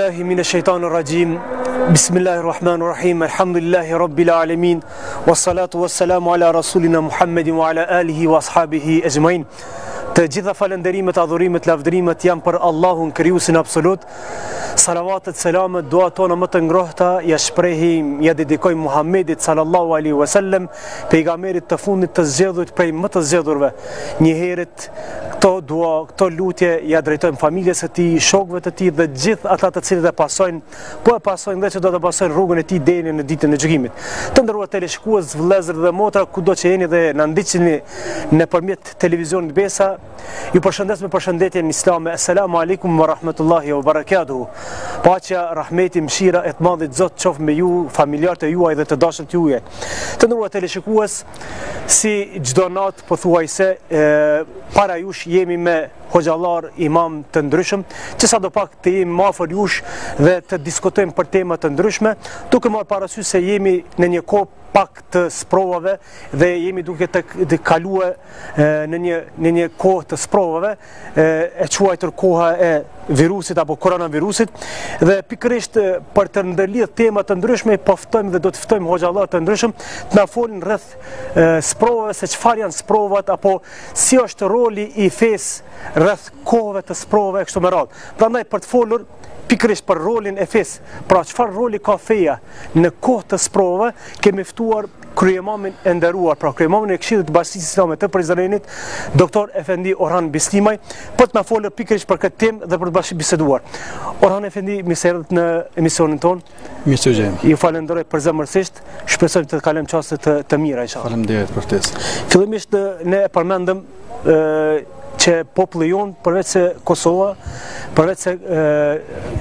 بالله من الشيطان الرجيم بسم الله الرحمن الرحيم الحمد لله رب العالمين والصلاة والسلام على رسولنا محمد وعلى آله وأصحابه أجمعين. Të gjitha falënderimet, adhurimet, lavdërimet janë për Allahun krijuesin absolut. Salavatet, selamet, dua tona më të ngrohta ja shprehim, ja dedikojmë Muhammedit sallallahu alaihi wasallam, pejgamberit të fundit të zgjedhur prej më të zgjedhurve. Një herët këto dua, këto lutje ja drejtojmë familjes së tij, shokëve të tij dhe gjithë ata të cilët e pasojnë, po e pasojnë dhe që do të pasojnë rrugën e tij deri në ditën e gjykimit. Të nderuar teleshikues, vëllezër dhe motra, kudo që jeni dhe na ndiqni nëpërmjet televizionit Besa, ju përshëndes me përshëndetjen islame. Assalamu alaikum wa rahmatullahi wa barakatuhu. Paqja, rahmeti, mëshira e të Madhit Zot qoftë me ju, familjarët e juaj dhe të dashurt juaj. Të nderuar teleshikues, si çdo natë pothuajse para jush jemi me hoxhallar imam të ndryshëm, që sadopak të jemi më afër jush dhe të diskutojmë për tema të ndryshme, duke marrë parasysh se jemi në një kohë pak të sprovave dhe jemi duke të kaluar në një kohë të sprovave, e quajtur koha e virusit apo koronavirusit, dhe pikërisht për të ndërlidhur tema të ndryshme po ftojmë dhe do të ftojmë hoxhallar të ndryshëm të na folin rreth sprovave, se çfarë janë sprovat apo si është roli i fesë rreth kohëve të sprovave kështu me radhë. Prandaj për të folur pikërisht për rolin e fesë, pra çfarë roli ka feja në kohë të sprovave, kemi ftuar kryeimamin e nderuar, pra krye'imamin e Këshillit të Bashkisë Islame të Prizrenit, doktor Efendi Orhan Bislimaj, për të na folur pikërisht për këtë temë dhe për të bashkëbiseduar. Orhan Efendi, mirë se erdhët në emisionin tonë. Mirë se jeni. Ju falenderoj përzemërsisht, shpresoj të kalojmë çaste të mira inshallah. Faleminderit për ftesën. Fillimisht ne e përmendëm që populli jonë, përveç se Kosova, përveç se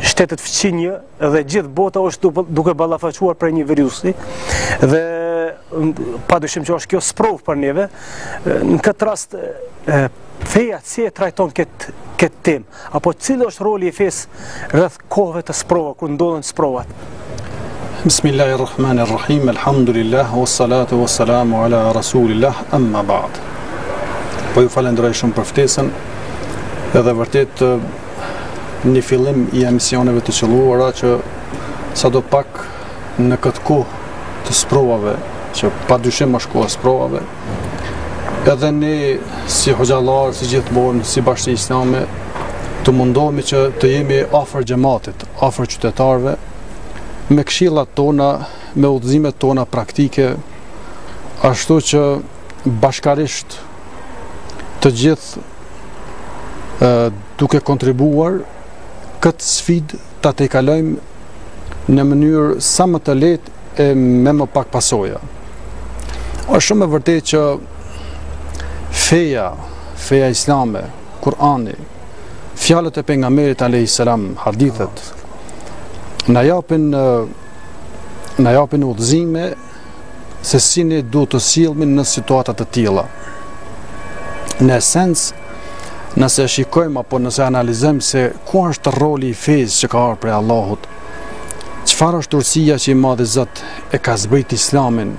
shtetet fqinje dhe gjithë bota është duke ballafaquar për një virusi, dhe padyshim që është kjo sprov për neve. Në këtë rast feja si e trajton këtë temë, apo cili është roli i fesë rreth kohëve të sprova, kur ndodhen sprovat? Bismillahirrahmanirrahim, alhamdulillah, wassalatu wassalamu ala rasulillah, amma ba'd. Po ju falenderoj shumë për ftesën, edhe vërtet një fillim i emisioneve të qelluara që sadopak në këtë kohë të sprovave, që padyshim është koha e sprovave, edhe ne si hoxhallar, si gjithmonë, si Bashkia Islame, të mundohemi që të jemi afër xhamatit, afër qytetarëve, me këshillat tona, me udhëzimet tona praktike, ashtu që bashkarisht të gjithë duke kontribuar këtë sfidë ta tejkalojmë në mënyrë sa më të lehtë e me më pak pasoja. Është shumë e vërtetë që feja islame, Kur'ani, fjalët e pejgamberit alayhis salam, hadithet, na japin udhëzime se si ne duhet të sillemi në situata të tilla. Në esencë, nëse shikojmë apo nëse analizojmë se ku është roli i fesë që ka ardhur prej Allahut, çfarë është urësia që i Madhi Zot e ka zbrit Islamin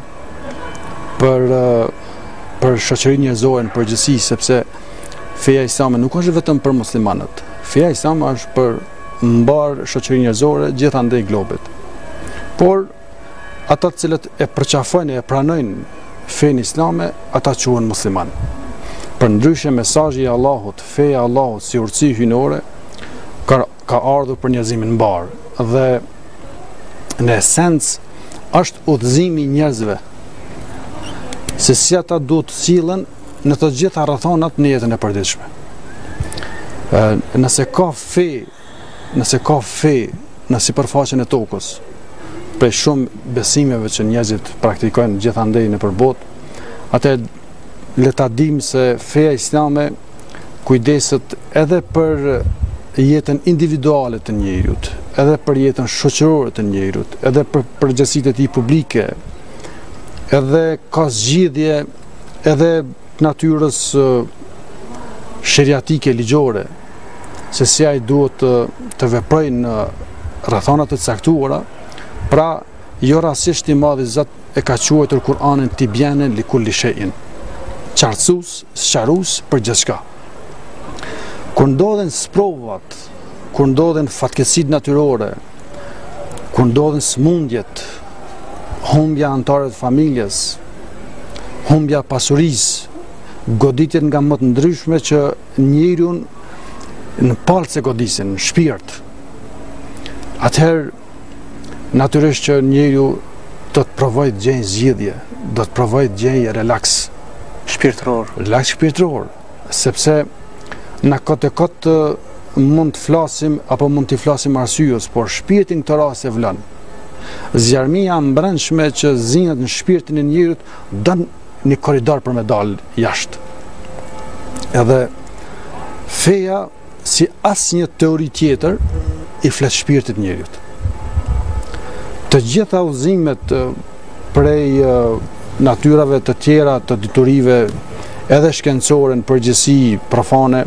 për shoqërinë njerëzore në përgjithësi, sepse feja islame nuk është vetëm për muslimanët. Feja islame është për mbar shoqërinë njerëzore gjithandej globit. Por ata të cilët e përqafojnë e pranojnë fenë islame, ata quhen muslimanë. Për ndryshe mesazhi i Allahut, feja e Allahut si urtësi hyjnore ka ardhur për njerëzimin mbar, dhe në esencë është udhëzimi i njerëzve se si ata duhet të sillen në të gjitha rrethonat në jetën e përditshme. Nëse ka fe në sipërfaqen e tokës, prej shumë besimeve që njerëzit praktikojnë gjithandej nëpër botë, atëherë le ta dimë se feja islame kujdeset edhe për jetën individuale të njeriut, edhe për jetën shoqërore të njeriut, edhe për përgjegjësitë e tij publike, edhe ka zgjidhje edhe natyrës sheriatike ligjore, se si ai duhet të veprojë në rrethona të caktuara. Pra, jo rastësisht i Madhi Zot e ka quajtur Kur'anin tibyanen li kulli shay'in, qartësues, sqarues për gjithçka. Kur ndodhen sprovat, kur ndodhen fatkeqësitë natyrore, kur ndodhen sëmundjet, humbja anëtarëve të familjes, humbja pasurisë, goditjet nga më të ndryshme që njeriu në palce godisin, në shpirt. Atëherë natyrisht që njeriu do të provojë të gjejë zgjidhje, do të provojë të gjejë relaks shpirtëror, sepse na kot mund të flasim apo mund të flasim arsyes, por shpirtin këtë rast e vlon. Zjarmia mbrëmshme që zihet në shpirtin e njeriut don një korridor për me dalë jashtë. Edhe feja si asnjë teori tjetër i flet shpirtit njeriut. Të gjitha udhëzimet prej natyrave të tjera të diturive edhe shkencore në përgjithësi profane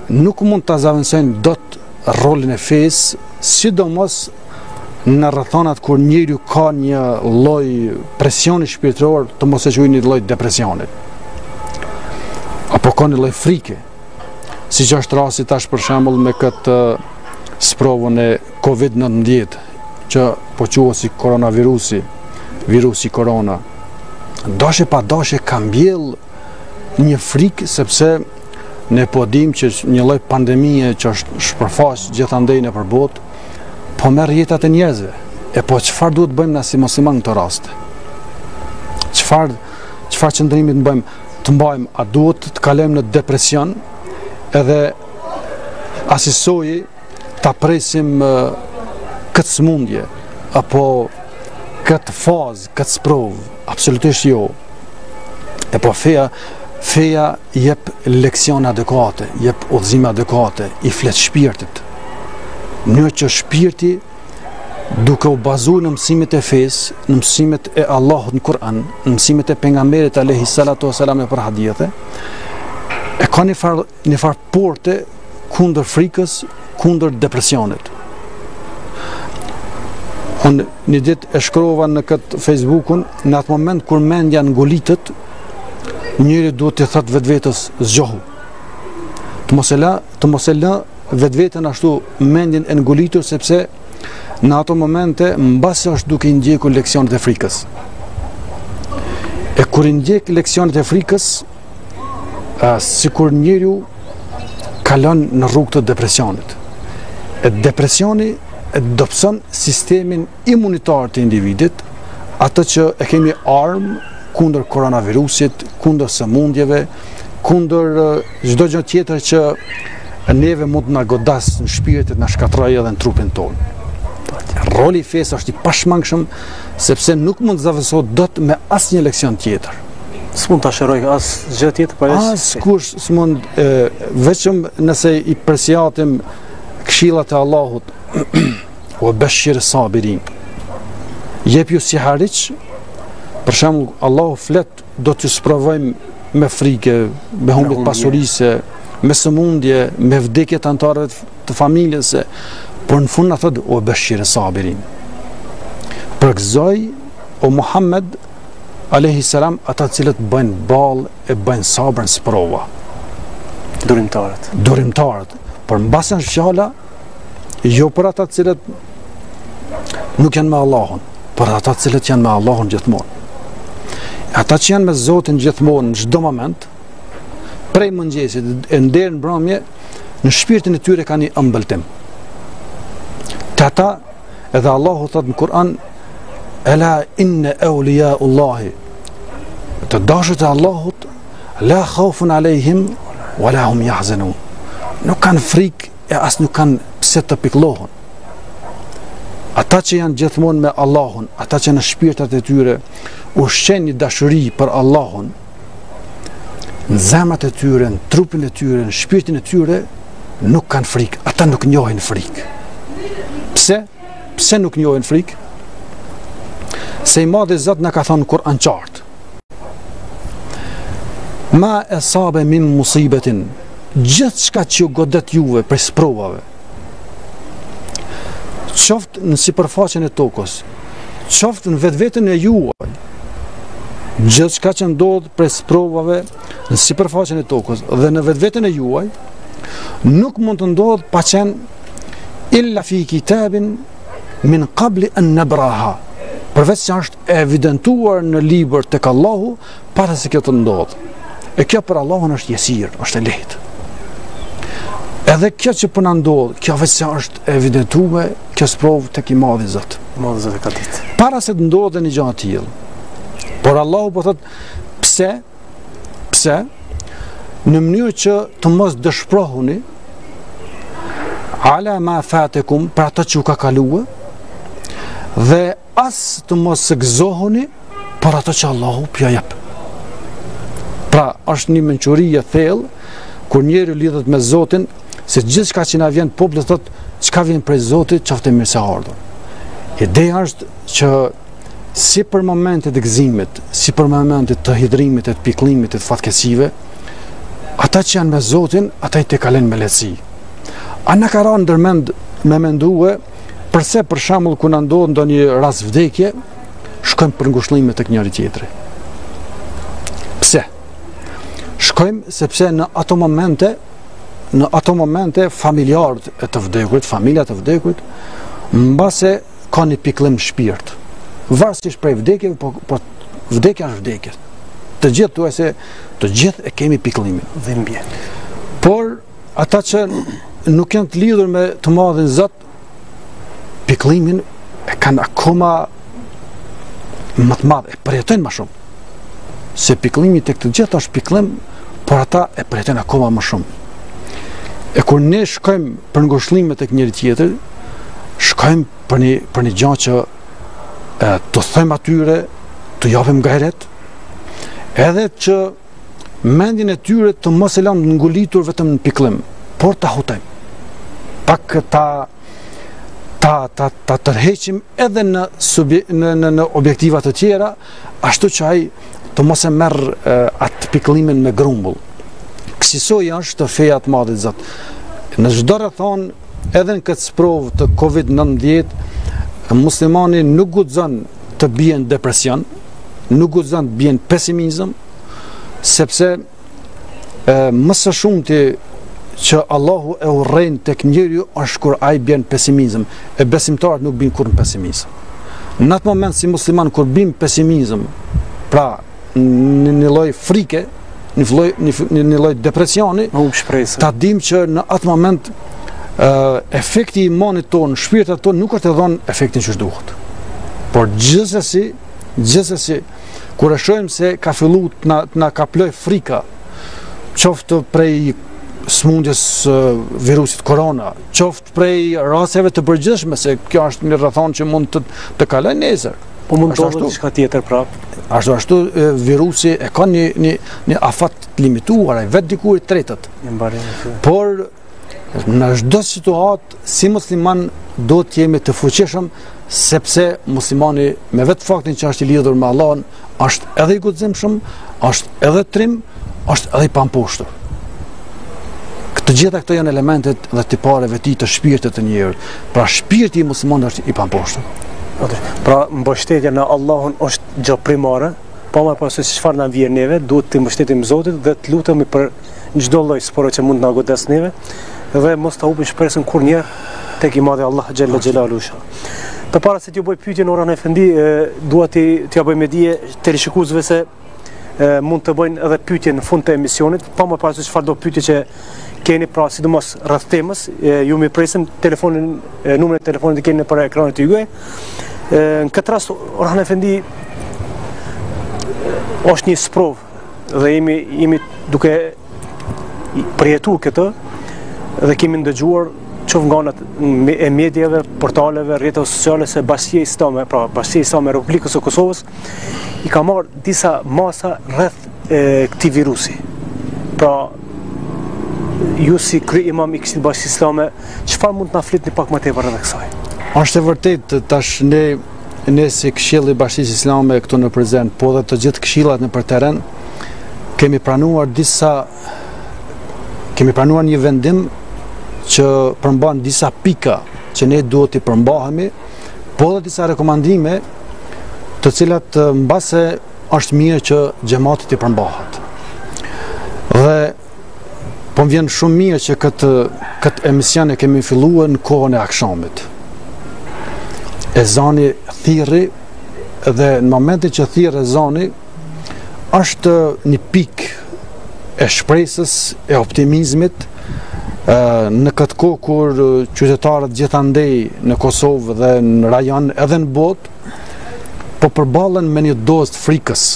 nuk mund të zavancojnë dot rolin e fesë, sidomos në rrethonat kur njeriu ka një lloj presioni shpirtëror, të mos e quajë një lloj depresioni. Apo ka një lloj frike, siç është rasti tash për shembull me këtë sprovën e COVID-19 që po quhet si koronavirusi, virusi korona. Dashje pa dashje ka mbjell një frikë, sepse ne po dim që një lloj pandemie që është shpërfaq gjithandej nëpër botë, po merr jetat e njerëzve. E po çfarë duhet bëjmë na si musliman në këtë rast? Çfarë qëndrimi të mbajmë? A duhet të kalojmë në depresion edhe asisoji ta presim këtë sëmundje apo këtë fazë, këtë sprovë? Absolutisht jo. E po feja jep leksione adekuate, jep udhëzime adekuate, i flet shpirtit. Në që shpirti duke u bazuar në mësimet e fesë, në mësimet e Allahut në Kur'an, në mësimet e pejgamberit alayhi salatu wasalam për hadithe, e ka një farë porte kundër frikës, kundër depresionit. Unë një ditë e shkrova në këtë Facebookun, në atë moment kur mendja ngulitët, njëri duhet të thotë vetvetes zgjohu. Të mos e lë vetveten ashtu mendjen e ngulitur, sepse në ato momente mbasi është duke i ndjekur leksionet e frikës. E kur i ndjek leksionet e frikës, sikur njeriu kalon në rrugë të depresionit. E depresioni e dobëson sistemin imunitar të individit, atë që e kemi armë kundër koronavirusit, kundër sëmundjeve, kundër çdo gjë tjetër që neve mund na godas në shpirtit, na shkatrojë edhe në trupin tonë. Roli i fesë është i pashmangshëm, sepse nuk mund të zavazohet dot me asnjë leksion tjetër. S'mund ta shëroj asgjë tjetër për askush s'mund, vetëm nëse i përsjatim këshillat e Allahut, o bashir sabirin. Jep ju si hariç, për shembull Allahu flet, do t'ju sprovojmë me frikë, me humbje pasurisë, me sëmundje, me vdekje të anëtarëve të familjes, por në fund na thot o bashir sabirin. Përgëzoj o Muhammed alayhi salam ata të cilët bëjnë ballë e bëjnë sabrën si prova. Durimtarët. Por mbas janë fjala jo për ata të cilët nuk janë me Allahun, por ata të cilët janë me Allahun gjithmonë. Ata që janë me Zotin gjithmonë në çdo moment, prej mëngjesit e deri në mbrëmje, në shpirtin e tyre ka një ëmbëltim. Të ata edhe Allahu thot në Kur'an, ela inna awliyaullahi, të dashët e Allahut, la khawfun alejhim wala hum yahzanun. Nuk kanë frikë e as nuk kanë pse të pikëllohen. Ata që janë gjithmonë me Allahun, ata që në shpirtat e tyre ushqen një dashuri për Allahun, në zemrat e tyre, në trupin e tyre, në shpirtin e tyre, nuk kanë frikë, ata nuk njohin frikë. Pse? Pse nuk njohin frikë? Se i madhi Zot na ka thonë Kur'an qartë. Ma asabe min musibetin, gjithçka që ju godet juve për sprovave, qoftë në sipërfaqen e tokës, qoftë në vetveten e juaj, gjithçka që ndodh për sprovave në sipërfaqen e tokës dhe në vetveten e juaj, nuk mund të ndodhë pa qenë illa fi kitabin min qabli an nabraha, përveç që është evidentuar në libër tek Allahu para se kjo të ndodhë. E kjo për Allahun është jesir, është e lehtë. Edhe kjo që po na ndodh, kjo veç që është evidentuar, kjo sprovë tek i madhi Zot. Madhi Zot e ka ditë. Para se të ndodhte një gjë e tillë. Por Allahu po thot pse? Pse? Në mënyrë që të mos dëshpërohuni ala ma fatekum, për atë që u ka kaluar, dhe as të mos gëzohuni për atë që Allahu pja jep. Pra, është një mençuri e thellë kur njeriu lidhet me Zotin, se gjithçka që na vjen popullit thotë, çka vjen prej Zotit, qoftë mirë se ardhur. Ideja është që si për momentet e gëzimit, si për momentet të hidhrimit, të pikëllimit, të fatkesive, ata që janë me Zotin, ata i të kalen me lehtësi. A na ka rënë ndërmend me mendue përse për shembull kur na ndodh ndonjë rast vdekje, shkojmë për ngushëllime tek njëri tjetri. Pse? Shkojmë sepse në ato momente familjarët e të vdekurit, familja të vdekurit, mbase ka një pikëllim shpirt. Varësisht prej vdekjeve, po vdekja është vdekje. Të gjithë thuajse, të gjithë e kemi pikëllimin. Dhimbje. Por ata që nuk janë të lidhur me të madhin Zot, pikëllimin e kanë akoma më të madh, e përjetojnë më shumë. Se pikëllimi tek të gjithë është pikëllim, por ata e përjetojnë akoma më shumë. E kur ne shkojmë për ngushëllime tek njëri tjetër, shkojmë për një gjë që të thojmë atyre, të japim gajret, edhe që mendjen e tyre të mos e lëmë ngulitur vetëm në pikëllim, por ta hutojmë. Pak ta tërheqim edhe në objektiva të tjera, ashtu që ai të mos e merr atë pikëllimin me grumbull. Kësaj është feja e madhe Zot. Në çdo rrethon, edhe në këtë sprovë të COVID-19, muslimani nuk guxon të bie në depresion, nuk guxon të bie në pesimizëm, sepse më së shumti që Allahu e urrejn tek njeriu është kur ai bën pesimizëm, e besimtarët nuk bin kur në pesimizëm. Në atë moment si musliman kur bin pesimizëm, pra në një lloj frike, në një lloj depresioni, ta dim që në atë moment efekti i imanit tonë, shpirtit tonë nuk është e dhënë efektin që duhet. Por gjithsesi kur e shohim se ka filluar të na kaploj frika, qoftë prej smundjes virusit korona, qoftë prej rasteve të përgjithshme, se kjo është një rrethon që mund të kalojë nesër. Po mund të ndodhë diçka tjetër prapë. Ashtu virusi e ka një afat limituar, ai vetë diku i tretët. Por në çdo situatë si musliman do të jemi të fuqishëm, sepse muslimani me vetë faktin që është i lidhur me Allahun është edhe i guximshëm, është edhe trim, është edhe i pamposhtur. Të gjitha këto janë elementet dhe tipareve të shpirtit të njerëzit. Pra shpirti i muslimanit është i pamposhtur. Pra mbështetja në Allahun është gjë primare, pa më pas se çfarë na vjen neve, duhet të mbështetim Zotin dhe të lutemi për çdo lloj sporo që mund të na godas neve dhe mos ta humbim shpresën kurrnjëherë tek i madhi Allah xhalla xhelaluhu. Përpara se t'ju bëj pyetjen Orhan Efendi, dua t'ja bëj me dije teleshikuesve se mund të bëjnë edhe pyetje në fund të emisionit, pa më pas se çfarë do pyetje që keni, pra sidomos rreth temës, ju më presim telefonin, numrin e telefonit që keni për ekranin të juaj. Në këtë rast Orhan Efendi është një sprovë dhe jemi duke përjetuar këtë dhe kemi ndëgjuar qoftë nga anët e mediave, portaleve, rrjeteve sociale se Bashkia Islame, pra Bashkia Islame e Republikës së Kosovës i ka marrë disa masa rreth këtij virusi. Pra ju si kryeimam i Këshillit Bashkisë Islame, çfarë mund të na flitni pak më tepër rreth kësaj? Është e vërtetë, tash ne si Këshilli i Bashkisë Islame këtu në prezent, po dhe të gjithë këshillat nëpër terren, kemi pranuar një vendim që përmban disa pika që ne duhet të përmbahemi, po dhe disa rekomandime të cilat mbase është mirë që xhamati të përmbahet. Dhe po Po më vjen shumë mirë që këtë emision e kemi filluar në kohën e akşamit. Ezani thirrri dhe në momentin që thirr ezani është një pikë e shpresës, e optimizmit në këtë kohë kur qytetarët gjithandej në Kosovë dhe në rajon edhe në botë po përballen me një dozë të frikës.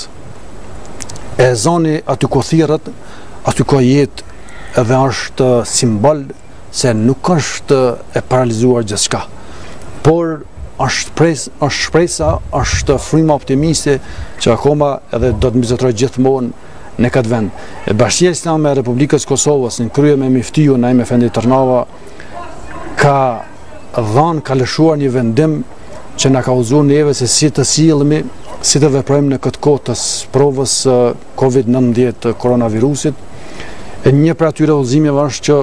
Ezani aty ku thirret, aty ku jetë edhe është simbol se nuk është e paralizuar gjithçka, por është shpresa, është fryma optimiste që akoma edhe do të mbizotëroj gjithmonë në këtë vend. Bashkia Islame e Republikës Kosovës në krye me Miftiu Naim Efendi Tërnava ka lëshuar një vendim që na ka udhëzuar neve se si të sillemi, si të veprojmë në këtë kohë të provës COVID-19 koronavirusit. E një për atyre udhëzimeve është që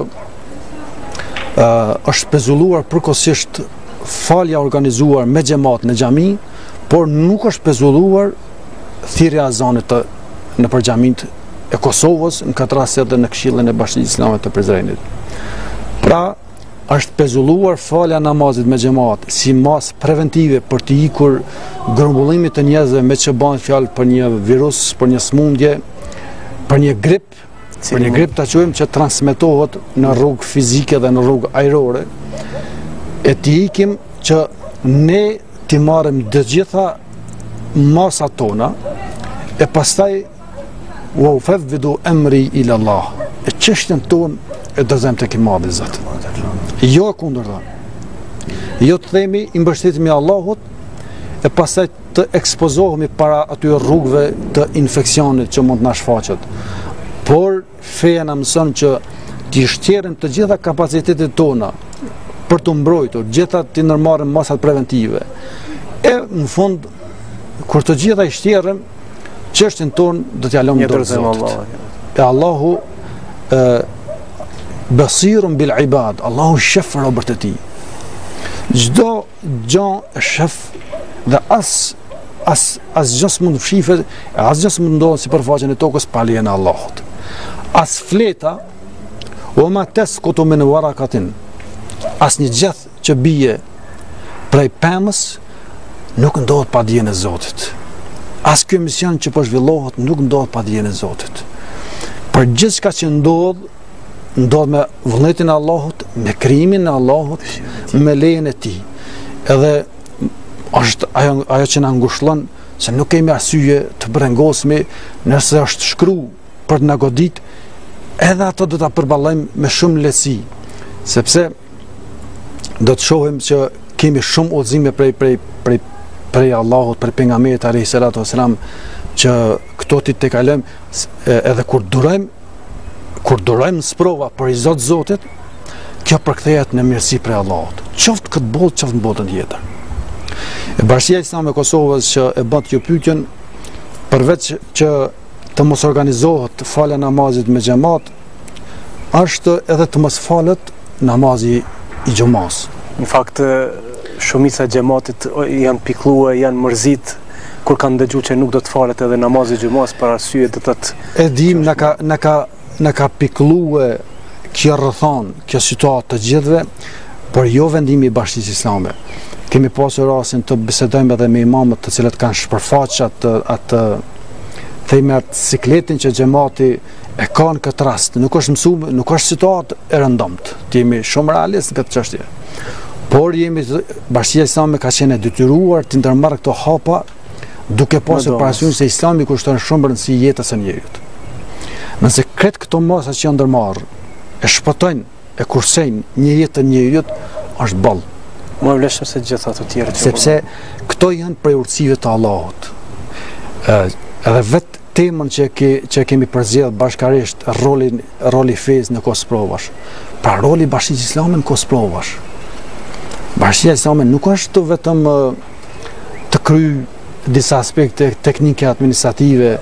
është pezulluar përkohësisht falja organizuar me xhamat në xhami, por nuk është pezulluar thirrja e azanit në xhamitë e Kosovës, në këtë rast edhe në Këshillin e Bashkisë Islame të Prizrenit. Pra, është pezulluar falja namazit me xhamat si masë preventive për të ikur grumbullimit të njerëzve me që bëhet fjalë për një virus, për një smundje, për një grip, ta quajmë që transmetohet në rrugë fizike dhe në rrugë ajrore. E t'i ikim që ne t'i marrim të gjitha masat tona e pastaj wa ufawwidu amri ila Allah. E çështjen tonë e dozojmë tek i Madhi Zot. Jo kundërta. Jo të themi i mbështetemi Allahut e pastaj të ekspozohemi para atyre rrugëve të infeksionit që mund të na shfaqet. Por feja na mëson që t'i shtjerrim të gjitha kapacitetet tona për të mbrojtur, gjitha të ndërmarrim masat preventive. E në fund, kur të gjitha i shtjerrim, çështjen tonë do t'ja lëmë dorë Zotit. E Allahu basirun bil ibad, Allahu shef robërt e tij. Çdo gjë e shef dhe asgjë s'mund të fshihet, asgjë s'mund ndodhet sipërfaqen e tokës pa lejen e Allahut. As fleta, wa ma tasqutu min waraqatin, as një gjeth që bie prej pemës nuk ndodhet pa dijen e Zotit. As ky mision që po zhvillohet nuk ndodhet pa dijen e Zotit. Për gjithçka që ndodh me vullnetin e Allahut, me krijimin e Allahut, me lejen e tij. Edhe është ajo që na ngushëllon se nuk kemi arsye të brengosemi nëse është shkruar për të na godit, edhe ato do ta përballojmë me shumë lehtësi, sepse do të shohim që kemi shumë udhëzime prej Allahut, prej pejgamberit alayhis salatu wasalam, që këto ti te kalojmë edhe kur durojmë sprova për i Zotit, kjo përkthehet në mirësi prej Allahut. Qoftë këtë botë, qoftë në botën tjetër. Bashkia Islame e Kosovës që e bën kjo pyetjen, përveç që të mos organizohet falja namazit me xhamat, është edhe të mos falet namazi i xumas. Në fakt, shumica e xhamatit janë pikëlluar, janë mërzit kur kanë dëgjuar që nuk do të falet edhe namazi i xumas për arsye të thotë. E dim na ka pikëlluar kjo rrethon, kjo situatë të gjithëve, por jo vendimi i Bashkisë Islame. Kemi pasur rastin të bisedojmë edhe me imamët të cilët kanë shpërfaqur atë themi atë sikletin që xhamati e ka në këtë rast. Nuk është mësuar, nuk është situatë e rëndomt. Jemi shumë realist në këtë çështje. Por Bashkia Islame ka qenë e detyruar të ndërmarrë këto hapa duke pasur parasysh se Islami kushton shumë rëndësi jetës së njerëzit. Nëse kretë këto masa që janë ndërmarrë e shpëtojnë, e kursejnë një jetë të njerëzit, është ball. Më vlefshëm se gjitha ato tjera që sepse këto janë prej urtësive të Allahut. Edhe vetë temën që kemi përzgjedhur bashkarisht, roli fesë në kohë provash. Pra roli Bashkisë Islame në kohë provash. Bashkia Islame nuk është vetëm të kryej disa aspekte teknike administrative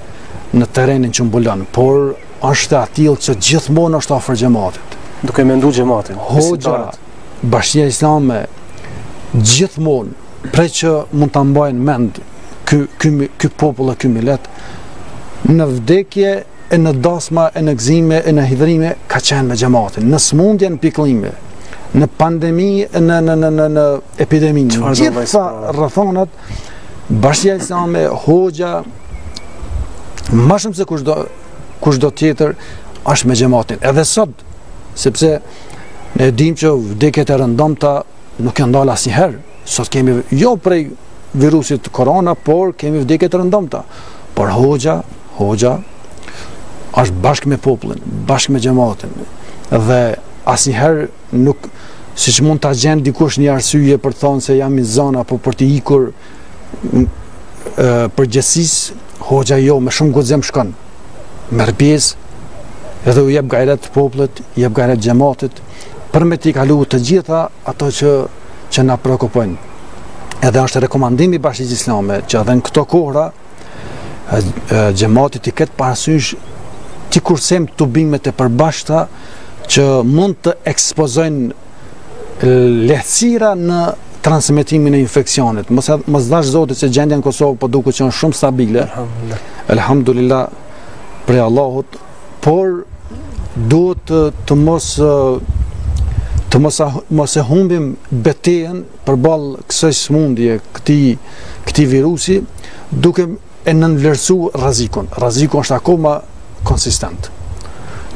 në terrenin që mbulon, por është atill që gjithmonë është afër xhamatit. Duke menduar xhamatin. Hoxha, Bashkia Islame gjithmonë prej që mund ta mbajnë mend ky popull e ky millet, në vdekje e në dasma, e në gëzime, e në hidhrime, ka qenë me xhamatin. Në smundje, në pikëllime, në pandemi, në epidemi, gjitha rrethonat, Bashkia Islame, hoxha, më shumë se kushdo tjetër, është me xhamatin. Edhe sot, sepse ne dim që vdekjet e rëndomta nuk janë ndalë asnjëherë. Sot kemi jo prej virusit korona, por kemi vdekjet e rëndomta. Por hoxha është bashkë me popullin, bashkë me xhamatin. Dhe asnjëherë nuk, siç mund ta gjen dikush një arsye për të thonë se jam i zon apo për të ikur përgjithësisë, hoxha jo, me shumë guxim shkon. Merr pjesë edhe u jep gajret popullit, i jep gajret xhamatit për me t'i kalu të gjitha ato që na prekupojnë. Edhe është rekomandimi i Bashkisë Islame që edhe në këto kohra xhamati të ketë parasysh t'i kursem tubimet e përbashkëta që mund të ekspozojnë lehtësira në transmetimin e infeksionit. Mos dash Zotit se gjendja në Kosovë po duket që është shumë stabile. Elhamdulillah prej Allahut, por duhet të mos e humbim betejën përballë kësaj sëmundje, këtij virusi, duke e nënvlerësuar rrezikun. Rreziku është akoma konsistent.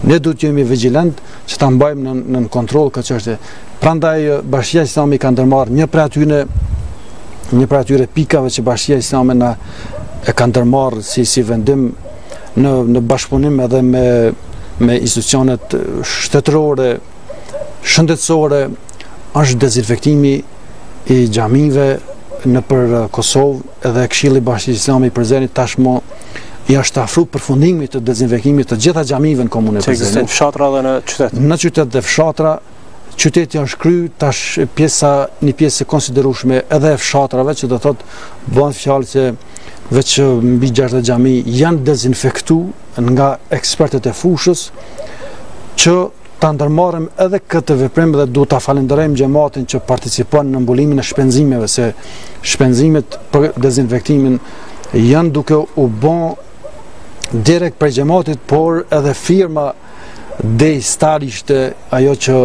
Ne duhet të jemi vigjilent që ta mbajmë në kontroll këtë çështje. Prandaj Bashkia Islame ka ndërmarrë një prej atyre pikave që Bashkia Islame e ka ndërmarrë si vendim në bashkëpunim edhe me institucionet shtetërore, shëndetësore, është dezinfektimi i xhamive nëpër Kosovë edhe Këshilli i Bashkisë Islame i Prizrenit tashmë i është afruar përfundimit të dezinfektimit të gjitha xhamive në komunën e Prizrenit. Që ekzistojnë fshatra dhe në qytet. Në qytet dhe fshatra, qyteti është kryer tash një pjesë e konsiderueshme edhe e fshatrave, që do thotë bëhen fjalë se veç mbi 60 xhami janë dezinfektuar nga ekspertët e fushës, që ta ndërmarrim edhe këtë veprim dhe duhet ta falenderojmë xhamatin që participon në mbulimin e shpenzimeve, se shpenzimet për dezinfektimin janë duke u bën direkt prej xhamatit, por edhe firma Daystar ishte ajo që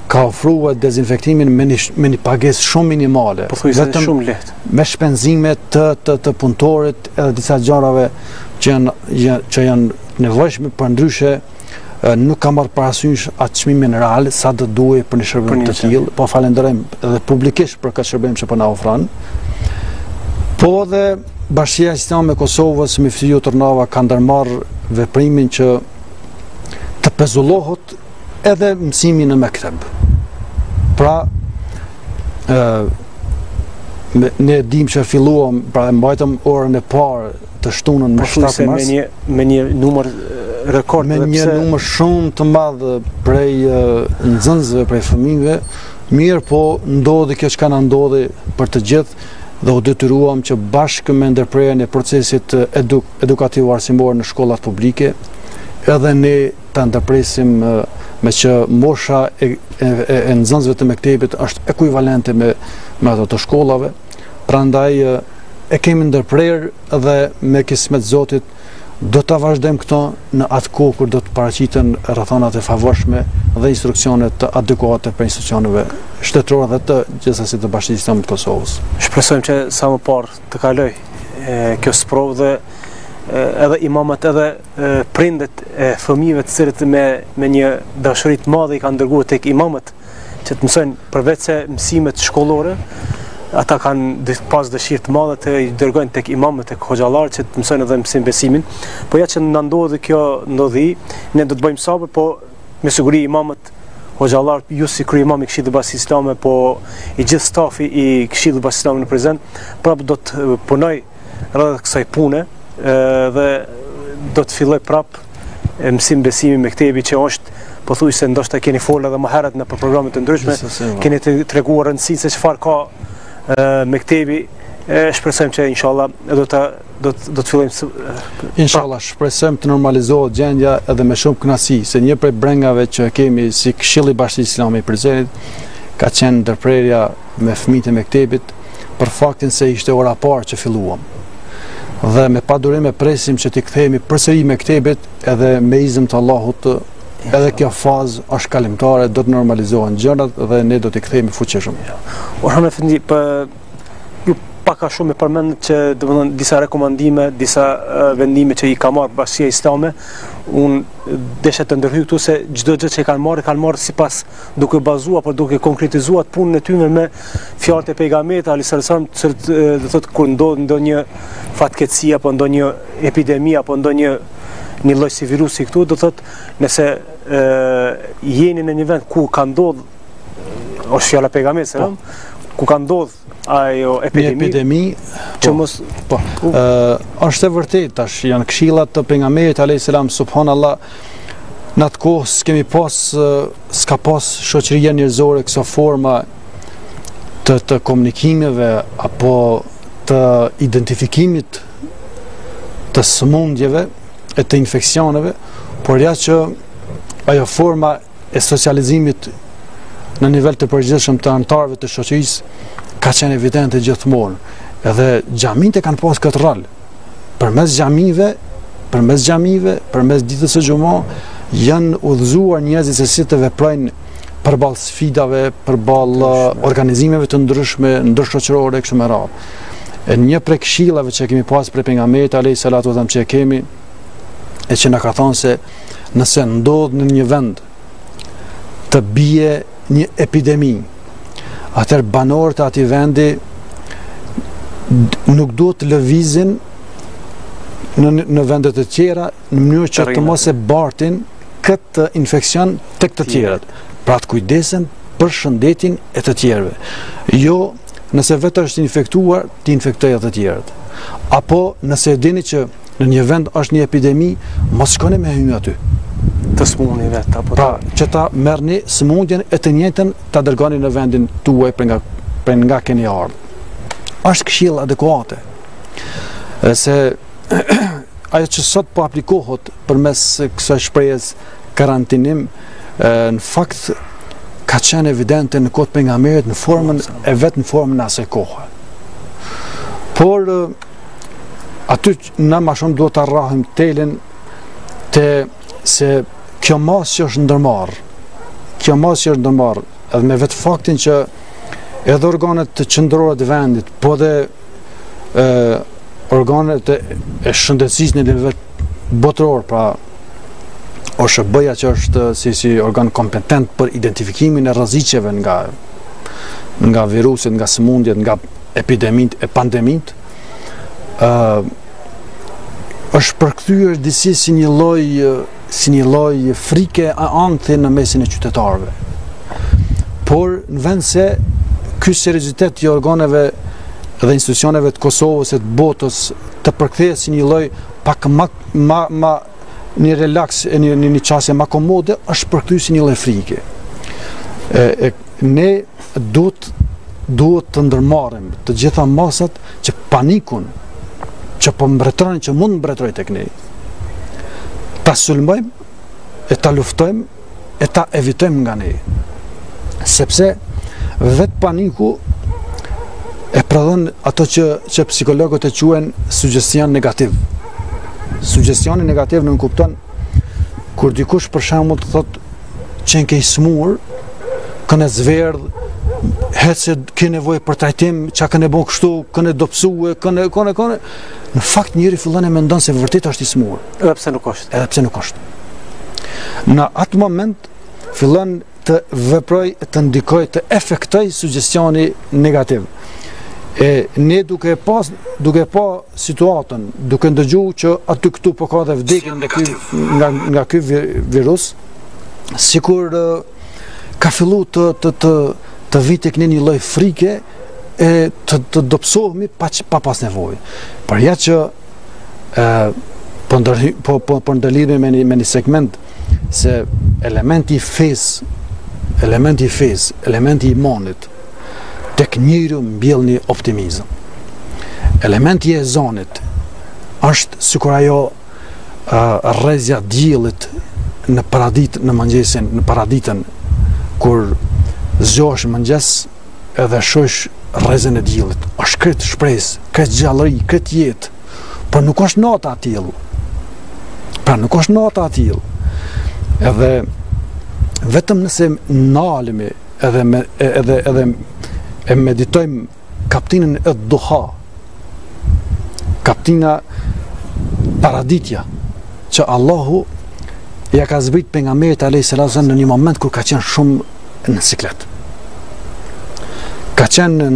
ka ofruar dezinfektimin me një pagesë shumë minimale, vetëm shumë lehtë, me shpenzime të punëtorit edhe disa gjërave që janë nevojshme, për ndryshe nuk ka marrë parasysh atë çmimin real sa do duhej për një shërbim të tillë. Po falenderojmë edhe publikisht për këtë shërbim që po na ofron. Po dhe Bashkia Islame e Kosovës me Ftiju Tërnava ka ndërmarrë veprimin që të pezullohet edhe mësimi në mekteb. Pra ne dim që filluam, pra mbajtëm orën e parë të shtunën me 7 mars. Me një numër rekord. Me një numër shumë të madh prej nxënësve, prej fëmijëve, mirë po ndodhi kjo që ka na ndodhi për të gjithë dhe u detyruam që bashkë me ndërprerjen e procesit edukativ arsimor në shkollat publike, edhe ne ta ndërpresim me që mosha e nxënësve të mektebit është ekuivalente me ato të shkollave. Prandaj e kemi ndërprer dhe me kismet Zotit do ta vazhdojmë këto në atë kohë kur do të paraqiten rrethonat e favorshme dhe instruksionet adekuate për institucioneve shtetërore dhe të gjithsesi të Bashkisë Islame të Kosovës. Shpresojmë që sa më parë të kaloj kjo sprovë dhe edhe imamët edhe prindet e fëmijëve të cilët me një dashuri të madhe i kanë dërguar tek imamët që të mësojnë përveç se mësimet shkollore, ata kanë pas dëshirë të madhe të i dërgojnë tek imamët, tek hoxhallarët që të mësojnë edhe mësim besimin. Po ja që na ndodhi kjo ndodhi, ne do të bëjmë sabër, po me siguri imamët, hoxhallarët, ju si kryimam i Këshillit të Bashkisë Islame, po i gjithë stafi i Këshillit të Bashkisë Islame në prezent, prapë do të punoj rreth kësaj pune dhe do të filloj prapë mësim besimi me ktebi që është pothuajse ndoshta keni folur edhe më herët në programe të ndryshme, keni treguar rëndësinë se çfarë ka mektebi. Shpresojmë që inshallah do të fillojmë inshallah, shpresojmë të normalizohet gjendja edhe me shumë kënaqësi, se një prej brengave që kemi si Këshilli i Bashkisë Islame i Prizrenit ka qenë ndërprerja me fëmijët e mektebit, për faktin se ishte ora parë që filluam. Dhe me padurim e presim që t'i kthehemi përsëri me ktebet edhe me izin të Allahut, edhe kjo fazë është kalimtare, do të normalizohen gjërat dhe ne do t'i kthehemi fuqishëm. Orhan Efendi, ju pak a shumë e përmend që domethënë disa rekomandime, disa vendime që i ka marrë Bashkia Islame, unë desha të ndërhyj këtu se çdo gjë që kanë marrë sipas duke bazuar apo duke konkretizuar punën e tyre me fjalët e pejgamberit alayhis salam, do të thotë kur ndodh ndonjë fatkeqësi apo ndonjë epidemi apo ndonjë lloj si virusi këtu, do thotë nëse jeni në një vend ku ka ndodh ose fjala e pejgamberit selam, ku ka ndodh ajo epidemi që mos është e vërtetë tash janë këshillat të pejgamberit alayhis salam, subhanallah. Në atë kohë s'ka pas shoqëria njerëzore këso forma të komunikimeve apo të identifikimit të sëmundjeve e të infeksioneve, por ja që ajo forma e socializimit në nivel të përgjithshëm të anëtarëve të shoqërisë ka qenë evidente gjithmonë. Edhe xhamitë kanë pas këtë rol. Përmes xhamive, përmes ditës së xumë, janë udhëzuar njerëzit se si të veprojnë përballë sfidave, përballë organizimeve të ndryshme, ndërshoqërore kështu me radhë. E një prej këshillave që kemi pas prej pejgamberit alayhis salatu wasallam që kemi e që na ka thonë se nëse ndodh në një vend të bie një epidemi, atëherë banorët e atij vendi nuk duhet të lëvizin në vendet të tjera në mënyrë që të mos e bartin këtë infeksion tek të tjerët. Pra të kujdesen për shëndetin e të tjerëve. Jo nëse vetë është infektuar, të infektojë të tjerët. Apo nëse e dini që në një vend është një epidemi, mos shkoni me hyj aty. Të smundni vetë apo pra që ta merrni sëmundjen e të njëjtën ta dërgoni në vendin tuaj për nga keni ardhur. Është këshill adekuate. Se ajo që sot po aplikohet përmes kësaj shprehjes karantinim, në fakt ka qenë evidente në kohë pejgamberit në formën e vet, në formën e asaj kohe. Por aty na më shumë duhet ta rrahim telin te se kjo masë është ndërmarrë. Kjo masë është ndërmarrë edhe me vetë faktin që edhe organet të qendrore të vendit, po dhe organet e shëndetësisë në nivel botëror, pra OSHB-ja që është si organ kompetent për identifikimin e rrezikeve nga viruset, nga sëmundjet, nga epidemitë e pandemitë, është përkthyer disi si një lloj frike ankthi në mesin e qytetarëve. Por në vend se ky seriozitet i organeve dhe institucioneve të Kosovës e të botës të përkthehet si një lloj pak një relaks e një qasje ma komode, është përkthyer si një lloj frike. Ne duhet të ndërmarrim të gjitha masat që panikun që po mbretërojnë, që mund mbretëroj tek ne, ta sulmojmë e ta luftojmë e ta evitojmë nga ne, sepse vetë paniku e prodhon ato që psikologët e quajnë sugjestion negativ. Sugjestioni negativ nuk kupton kur dikush për shembull të thotë që ke smur, kënë zverdh, hece ke nevojë për trajtim, çka kënë bën kështu, kënë dobësue, kënë. Në fakt njëri fillon e mendon se vërtet është i smur. Edhe pse nuk është. Në atë moment fillon të veproj, të ndikoj, të efektoj sugjestioni negativ. E ne duke pa situatën, duke ndëgjuar që aty këtu po ka dhe vdekjen nga ky virus, sikur ka filluar të vi tek ne një lloj frike e të dobësohemi pa pas nevojë. Por ja që po ndaliremi me një segment se elementi i fesë, elementi i imanit tek njeriu mbjell një optimizëm. Elementi i ezanit është sikur ajo rrezja diellit në paraditë, në mëngjesin, në paraditën kur zgjohesh mëngjes edhe shohësh rrezën e diellit. Është këtë shpresë, këtë gjallëri, këtë jetë. Por nuk është nata atill. Pra nuk është nata atill. Edhe vetëm nëse nalemi edhe e meditojmë kaptinën e duha, kaptina paraditja, që Allahu ja ka zbrit pejgamberit alayhis salam në një moment kur ka qenë shumë në siklet. Ka qenë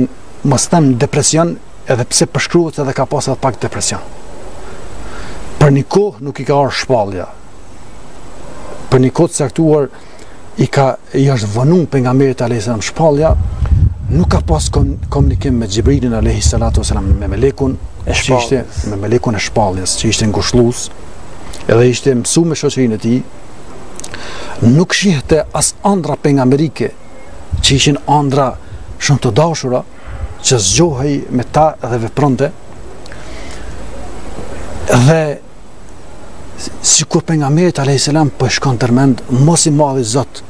mos them depresion, edhe pse përshkruhet edhe ka pasur pak depresion. Për një kohë nuk i ka ardhur shpallja. Për një kohë të caktuar i është vënë pejgamberit alayhis salam shpallja, nuk ka pas komunikim me Xhibrilin alayhis salatu wasalam, me melekun e shpalljes, që ishte ngushëllues, edhe ishte mësuar me shoqërinë e tij. Nuk shihte as ëndra pejgamberike, që ishin ëndra shumë të dashura, që zgjohej me ta dhe vepronte. Dhe sikur pejgamberi alayhis salam po shkon tërmend, mos i madhi Zot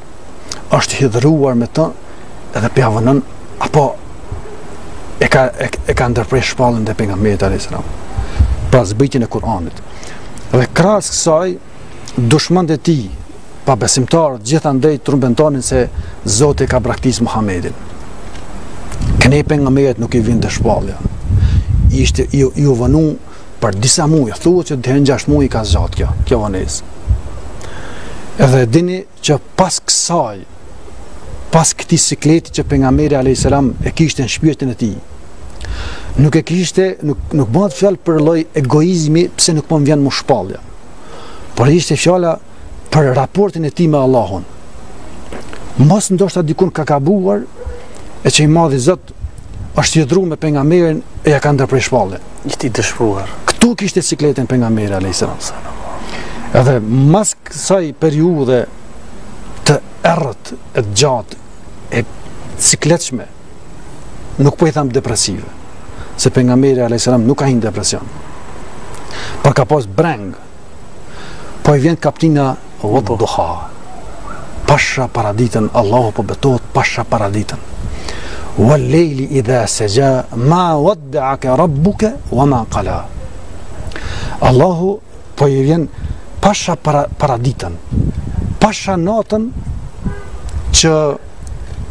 është hidhruar me të edhe pjavënën, apo e ka ndërprer shpallën te pejgamberit alayhis salam. Pra zbritjen e Kur'anit. Dhe krahas kësaj, dushmanët e tij, pa besimtarët, gjithandej trumbetonin se Zoti ka braktisë Muhamedit. Kënej pejgamberit nuk i vinte shpallja. Ishte ju vënu për disa muaj, thuhet që deri në 6 muaj ka zgjat kjo vonesë. Edhe dini që pas kësaj, pas këtij sikleti që pejgamberi alayhis salam e kishte në shpirtin e tij, nuk bëhet fjalë për lloj egoizmi pse nuk po më vjen më shpallja. Por ishte fjala për raportin e tij me Allahun. Mos ndoshta dikun ka gabuar e që i madhi Zot është hidhruar me pejgamberin e ja ka ndërprer shpallën. Ishte i dëshpëruar. Këtu kishte sikletin pejgamberi alayhis salam. Edhe mas kësaj periudhe të errët, e gjatë, e sikletshme, nuk po i tham depresive, se pejgamberi alayhis salam nuk ka hinë depresion, por ka pas breng, po i vjen kaptina wadduha, pasha paraditën. Allahu po betohet pasha paraditën. Wal lejli idha saja ma wadda'aka rabbuka wa ma qala. Allahu po i vjen pasha paraditën, pasha natën që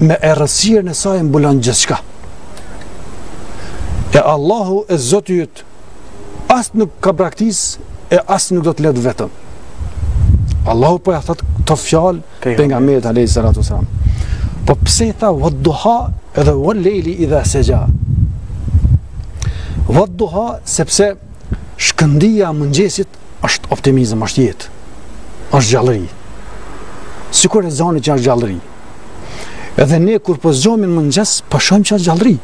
me errësirën e saj mbulon gjithçka. E Allahu e Zoti yt as nuk ka braktis e as nuk do të lëtë vetëm. Allahu po ja thot këto fjalë pejgamberit alayhis salatu wasalam. Po pse i tha wadduha edhe wal lejli idha saja? Wadduha sepse shkëndija mëngjesit është optimizëm, është jetë, është gjallëri. Sikur e zoni që është gjallëri. Edhe ne kur po zgjohemi në mëngjes, po shohim që është gjallëri.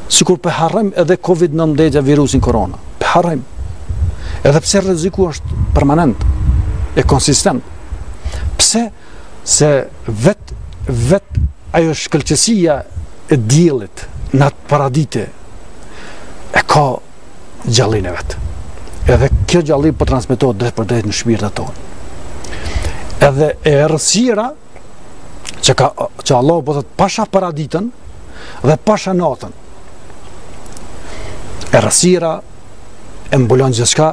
Sikur po harrojmë edhe Covid-19 virusin korona. Po harrojmë. Edhe pse rreziku është permanent e konsistent. Pse? Se vet ajo shkëlqësia e diellit në atë paradite e ka gjallërinë vet. Edhe kjo gjallëri po transmetohet drejt për drejt në shpirtin tonë. Edhe e errësira që Allah po thot pasha paraditën dhe pasha natën. Errësira e mbulon gjithçka,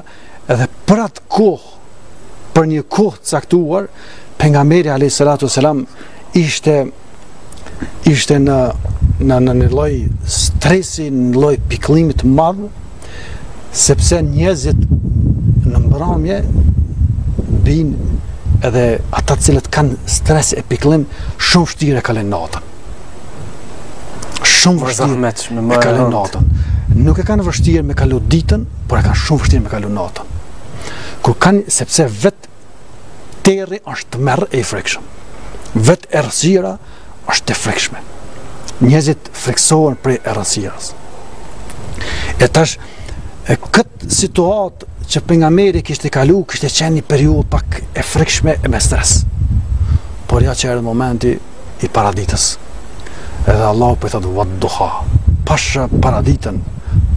edhe për atë kohë, për një kohë caktuar, pejgamberi alayhis salatu wasalam ishte në një lloj stresi, në lloj pikëllimi të madh, sepse njerëzit në mbrëmje binë edhe ata të cilët kanë stres e pikëllim shumë vështirë e kalojnë natën. Shumë vështirë me kalojnë natën. Nuk e kanë vështirë me kalu ditën, por e kanë shumë vështirë me kalu natën. Sepse vetë terri është merr e i frikshëm. Vetë errësira është e frikshme. Njerëzit friksohen prej errësirës. E tash këtë situatë që pejgamberi kishte kalu, kishte qenë një periudhë pak e frikshme e me stres. Por ja që erdhi momenti i paraditës. Edhe Allahu po i thotë wadduha, pasha paraditën,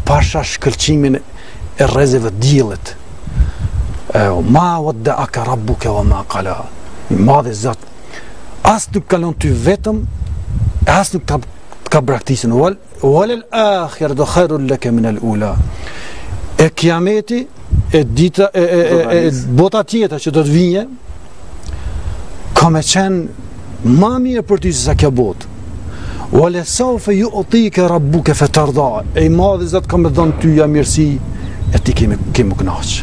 pasha shkëlqimin e rrezeve të diellit. Ma wadda'aka rabbuka wa ma qala. I madhi Zot as nuk kalon ty vetëm, as nuk ka braktisën wal al-akhiratu khairun laka min al-ula. e kiameti, e dita, e bota tjetër që do të vinje, ka me qenë ma mirë për ty se sa kjo botë. Wale saufe ju otike rabbuke fetarda, e i madhi Zot ka me dhënë ty ja mirësi, e ti kemi kënaqë.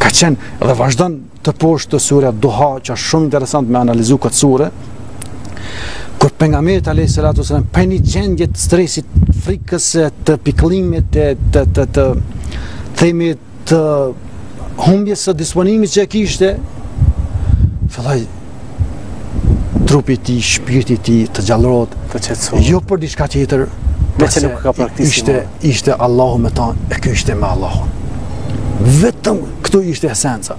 Ka qenë dhe vazhdon të poshtë të sura Duha, që është shumë interesant me analizu këtë sure, kur pejgamberi alayhis salatu wasallam për një gjendje të stresit, frikës, të pikëllimit, të themi të humbjes së disponimit që e kishte, filloi trupi i tij, shpirti i tij të gjallërohet, të qetësohet. Jo për diçka tjetër, Nëse nuk ka praktikuar. Ishte Allahu me ta, e ky ishte me Allahun. Vetëm këtu ishte esenca.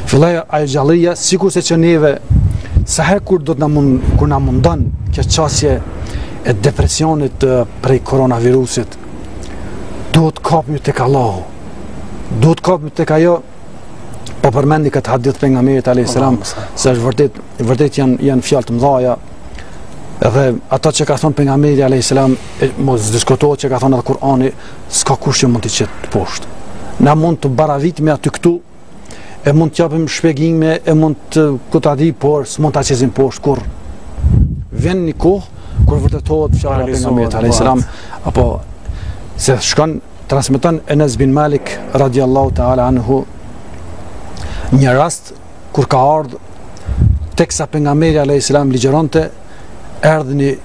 Filloi ajo gjallëria, sikur se që neve sa herë kur na mundon kjo çështje e depresionit prej koronavirusit, duhet kapemi tek Allahu. Duhet kapemi tek ajo. Po përmendi këtë hadith pejgamberit alayhis salam, se është vërtet janë fjalë të mëdha, edhe ato që ka thonë pejgamberi alayhis salam, mos diskutohet që ka thonë edhe Kur'ani, s'ka kush që mund të çet poshtë. Na mund të baravitemi aty këtu, e mund të japim shpjegime, e mund të kutadi, por s'mund ta çezim poshtë kur vjen një kohë kur vërtetohet fjala e pejgamberit alayhis salam, apo se shkon transmeton Enes bin Malik radiallahu ta'ala anhu një rast kur ka ardhur teksa pejgamberi alayhis salam ligjëronte, erdhi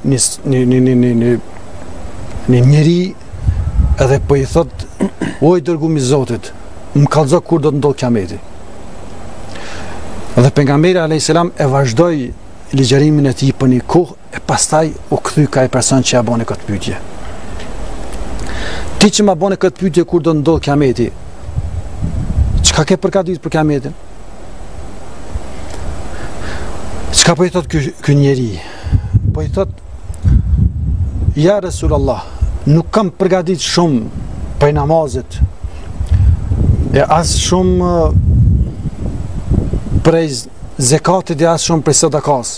një njeri edhe po i thot, oj dërgumi i Zotit, më kallëzo kur do të ndodh kiameti. Dhe pejgamberi alayhis salam e vazhdoi ligjërimin e tij për një kohë, e pastaj u kthy ka ai person që ja boni këtë pyetje. Ti që ma bone këtë pyetje kur do ndodh kiameti, çka ke përgatitur për kiametin? Çka po i thot ky njeri? Po i thot, ja Resulallah, nuk kam përgatitur shumë për namazit, e as shumë prej zekatit, e as shumë prej sadakas.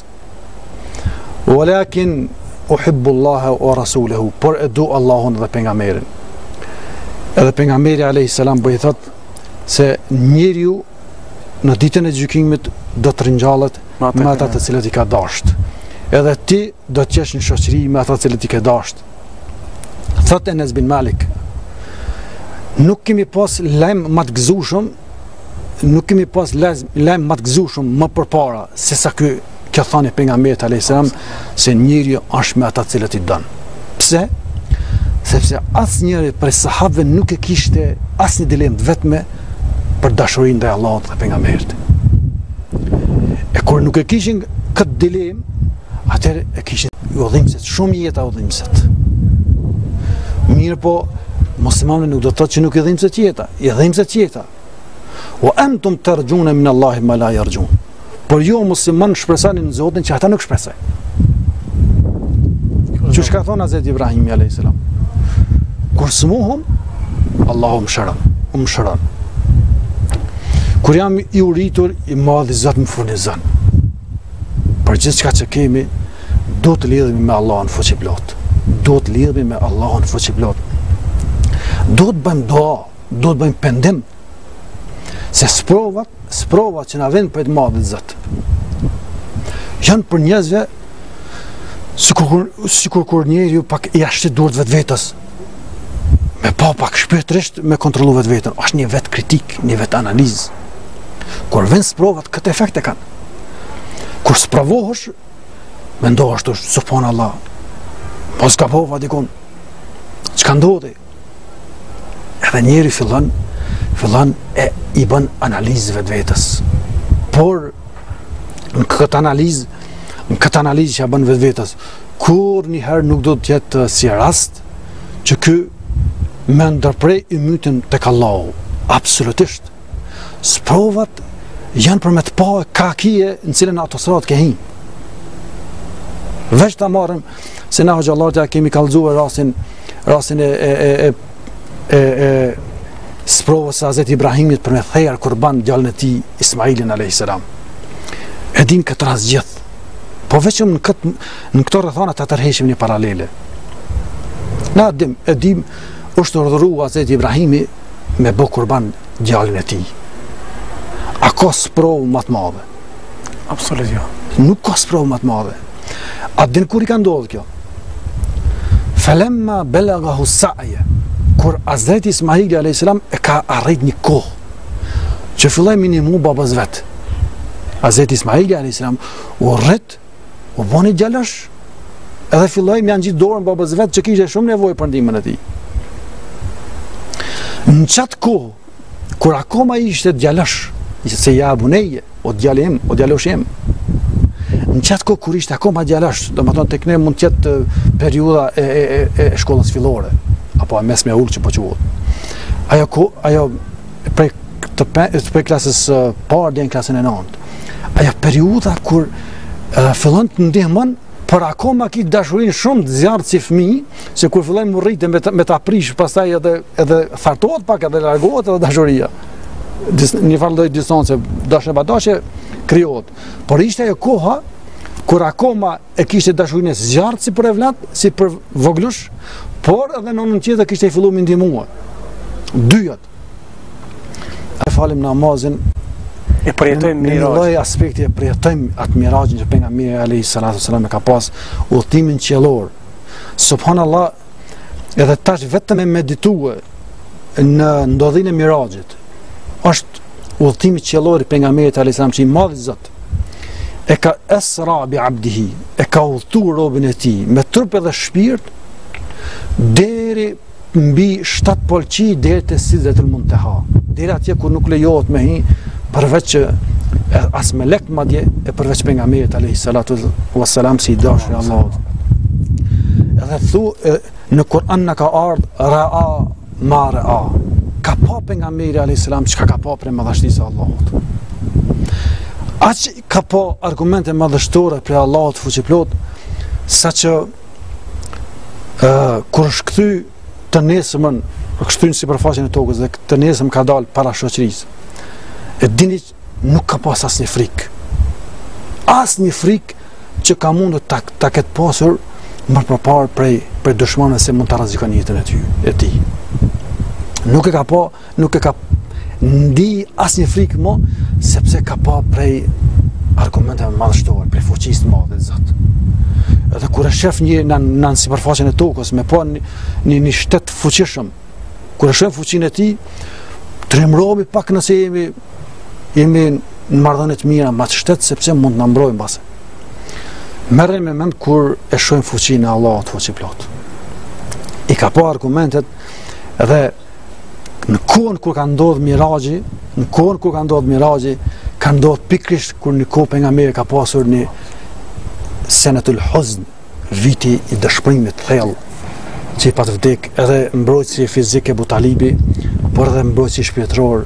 Walakin uhibbullaha wa rasulehu, por e du Allahun dhe pejgamberin. Edhe pejgamberi alayhis salam po i thot se njeriu në ditën e gjykimit do të ringjallet me ata të cilët i ka dashur. Edhe ti do të qesh në shoqëri me ata të cilët i ke dashur. Thot Enes bin Malik, nuk kemi pas lajm më të gëzueshëm, nuk kemi pas lajm më të gëzueshëm më përpara se sa kjo thani pejgamberit alayhis salam, se njeriu është me ata të cilët i don. Pse? Sepse asnjëri prej sahabëve nuk e kishte asnjë dilemë të vetme për dashurinë ndaj Allahut dhe pejgamberit. E kur nuk e kishin këtë dilemë, atëherë e kishin udhimset, shumë jeta udhimset. Mirë po, muslimani nuk do të thotë që nuk i dhimbset jeta, i dhimbset jeta. Wa antum tarjuna min Allahi ma la yarjun. Por ju musliman shpresani në Zotin që ata nuk shpresojnë. Që shka thonë Hazreti Ibrahimi alayhis salam? Kur smuhum, Allahu më shëron. Kur jam i uritur, i madhi Zot më furnizon. Për gjithçka që kemi, do të lidhemi me Allahun fuqiplot. Do të lidhemi me Allahun fuqiplot. Do të bëjmë dua, do të bëjmë pendim. Se sprovat që na vjen për të madhit Zot, janë për njerëzve sikur kur njeriu pak i ashtë duart vetvetes, me pa pak shpirtërisht me kontrollu vetveten, është një vet kritik, një vet analizë. Kur vjen sprovat, këtë efekt e kanë. Kur sprovohesh, mendohesh të subhanallah, mos gabova dikun, çka ndodhi? Edhe njeri fillon e i bën analizë vetvetes. Por në këtë analizë që ja bën vetvetes, kur njëherë nuk do të jetë si rast që ky me ndërprej i mytin tek Allahu. Absolutisht. Sprovat janë për me të pa e kakije në cilën autostradë ke hinë. Veç të marrëm se na xhallarët ja kemi kallëzuar rastin e sprovës së Hazreti Ibrahimit për me thejër kurban djalin e tij Ismailin alayhis salam. E dim këtë rast gjithë. Po veçëm në këto rrethana të tërheqim një paralele. Na e dim është urdhëruar Hazreti Ibrahimi me bë kurban djalin e tij. A ka sprovë më të madhe? Absolut jo. Nuk ka sprovë më të madhe. A din kur I ka ndodhur kjo? Falemma belaghahu sa'ya, kur Hazreti Ismaili alayhis salam e ka arrit një kohë që filloi minimu babas vet. Hazreti Ismaili alayhis salam u rrit, u boni djalash, edhe filloi me angjit dorën babas vet që kishte shumë nevojë për ndihmën e tij. Në qatë kohë, kur akoma ishte djalash, se ja buneje, o djalim, o djalosh jem, në qatë kohë kur ishte akoma djalash, do më tonë tek ne mund tjetë periuda e shkollës fillore, apo e mesme ullë që po quhet. Ajo prej klasës parë dhe në klasën e 9. Ajo periuda kur fillon të ndihmon, por akoma ki dashurin shumë të zjarë si fëmijë, se kur fillojnë më rritë me ta prish, pastaj edhe thartohet pak, edhe largohet edhe dashuria. Një farë lloj distancë, dashje pa dashje krijohet. Por ishte ajo koha kur akoma e kishte dashurinë e zjarrt si për evlat, si për voglush, por edhe në anën tjetër kishte filluar më ndihmuar. Dyjat. E falim namazin, e përjetojmë në një lloj aspekti e përjetojmë atë miraxhin që pejgamberi alayhi salatu wasallam ka pas, udhëtimin qiellor. Subhanallah, edhe tash vetëm e meditue në ndodhinë e miraxhit. Është udhëtimi qiellor I pejgamberit alayhi salam që I madhi Zot. E ka esra bi abdihi, e ka udhëtuar robën e tij me trup edhe shpirt deri mbi 7 polçi deri te Sidratul Muntaha. Deri atje ku nuk lejohet me hi përveç që as me lek madje e përveç pejgamberit alayhi salatu wassalam si dashur I Allahut. Edhe thu në Kur'an na ka ardhur ra'a ma ra'a. Ka pa pejgamberi alayhi salam çka ka pa për madhështisë e Allahut. Aq ka pa argumente madhështore për Allahut fuqiplot, saqë kur është kthy të nesëmën, kështyn sipërfaqen e tokës dhe të nesëm ka dalë para shoqërisë. E dini nuk ka pas asnjë frikë. Asnjë frikë që ka mundur ta ketë pasur më përpara prej dëshmonave se mund ta rrezikon jetën e tij. Nuk e ka ndi asnjë frikë më, sepse ka pa prej argumenteve madhështore, prej fuqisë të madhe të Zot. Edhe kur e shef në sipërfaqen e tokës, me pa një shtet fuqishëm, kur e shef fuqinë e tij, tremrohemi pak nëse jemi në marrëdhënie të mira me atë shtet, sepse mund na mbrojë mbase. Merrem me mend kur e shohim fuqinë e Allahut fuqiplot. I ka pa argumentet edhe në kohën kur ka ndodhur miraxhi, ka ndodhur pikërisht kur në kohë pejgamberi ka pasur një senatul huzn, viti I dëshpërimit të thellë, që I patë vdek edhe mbrojtësi fizik Ebu Talibi, por edhe mbrojtësi shpirtëror,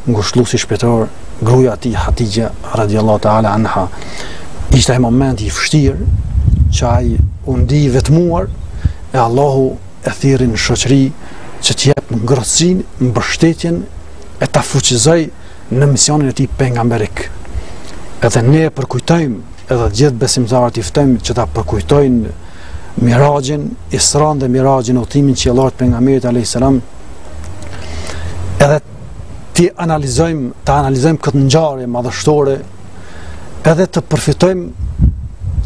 ngushëlluesi shpirtëror, gruaja e tij Hatixha radhiyallahu ta'ala anha. Ishte ai moment I vështirë që ai u ndi I vetmuar e Allahu e thirri në shoqëri që të jep ngrohtësinë, mbështetjen e ta fuqizoj në misionin e tij pejgamberik. Edhe ne e përkujtojmë, edhe gjithë besimtarët I ftojmë që ta përkujtojnë miraxhin, Isran dhe miraxhin, udhëtimin qiellor të pejgamberit alayhis salam. Edhe ta analizojmë këtë ngjarje madhështore, edhe të përfitojmë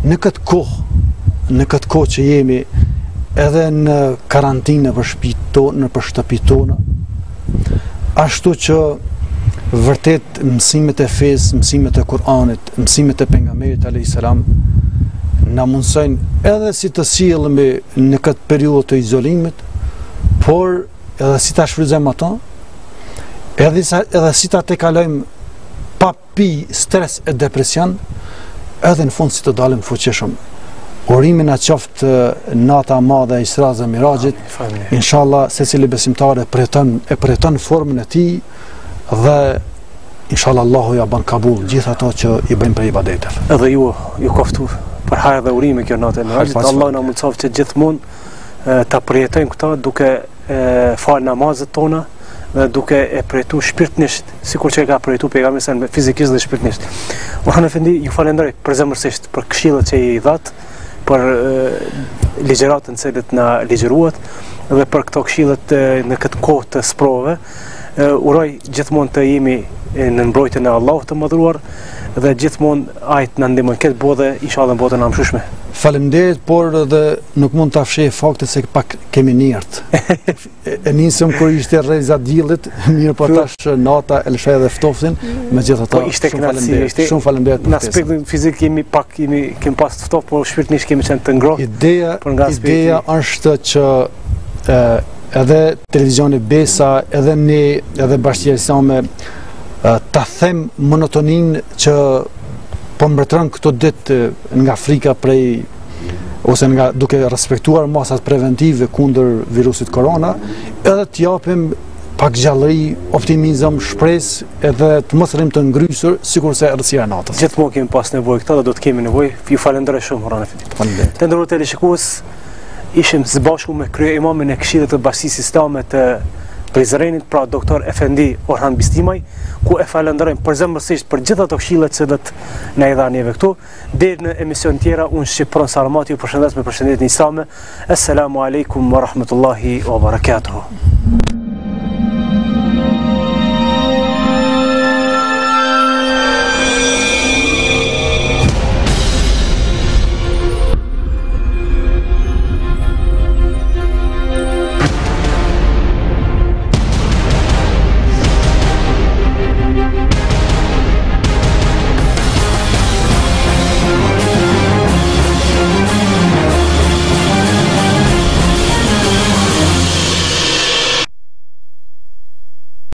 në këtë kohë që jemi edhe në karantinë për shtëpitë tona, ashtu që vërtet mësimet e fesë, mësimet e Kur'anit, mësimet e pejgamberit alayhis salam na mundsojnë edhe si të sillemi në këtë periudhë të izolimit, por edhe si ta shfrytëzojmë ato, edhe si ta tejkalojmë pa pi stres e depresion, edhe në fund si të dalim fuqishëm. Urimin na qoftë nata e madhe e Isra dhe Miraxhit. Inshallah secili besimtar e përjeton formën e tij dhe inshallah Allahu ja bën kabul gjithë ato që I bëjmë për ibadetet. Edhe ju koftu për hajër dhe urime kjo natë e Miraxhit. Allah na mundsoft që gjithmonë ta përjetojmë këto duke fal namazet tona dhe duke e përjetuar shpirtnisht, sikur që e ka përjetuar pejgamberi fizikisht dhe shpirtnisht. Orhan Efendi, ju falenderoj përzemërsisht për këshillat që I dhat, për ligjëratën që na ligjëruat, dhe për këto këshillet në këtë kohë të sprovave. Uroj gjithmonë të jemi në mbrojtjen e Allahut të Madhëruar dhe gjithmonë ai të na ndihmon këtë botë, inshallah në botën e mshushme. Faleminderit, por edhe nuk mund ta fshej faktin se pak kemi njerët. E nisëm kur ishte rreza diellit, mirë po tash nata e lëshë dhe ftoftin, megjithatë shumë faleminderit. Në aspektin fizik kemi pas të ftoft, por shpirtërisht kemi qenë të ngrohtë. Ideja është që edhe televizioni Besa, edhe ne, edhe Bashkia Islame ta them monotonin që po mbretëron këto ditë nga frika prej ose nga duke respektuar masat preventive kundër virusit korona, edhe t'japim pak gjallëri, optimizëm, shpresë, edhe të mos rrim të ngrysur sikurse errësira e natës. Gjithmonë kemi pas nevojë këtë dhe do të kemi nevojë. Ju falenderoj shumë Rana Fitit. Faleminderit. Të nderuar teleshikues, ishim së bashku me kryeimamin e Këshillit të Bashkisë Islame të Prizrenit, pra doktor Efendi Orhan Bistimaj, ku e falenderojmë përzemërsisht për gjitha ato këshillet që na i dha neve këtu. Deri në emision tjera, unë Shqipron Saramati ju përshëndes me përshëndetjen islame. Assalamu alaikum wa rahmatullahi wa barakatuhu.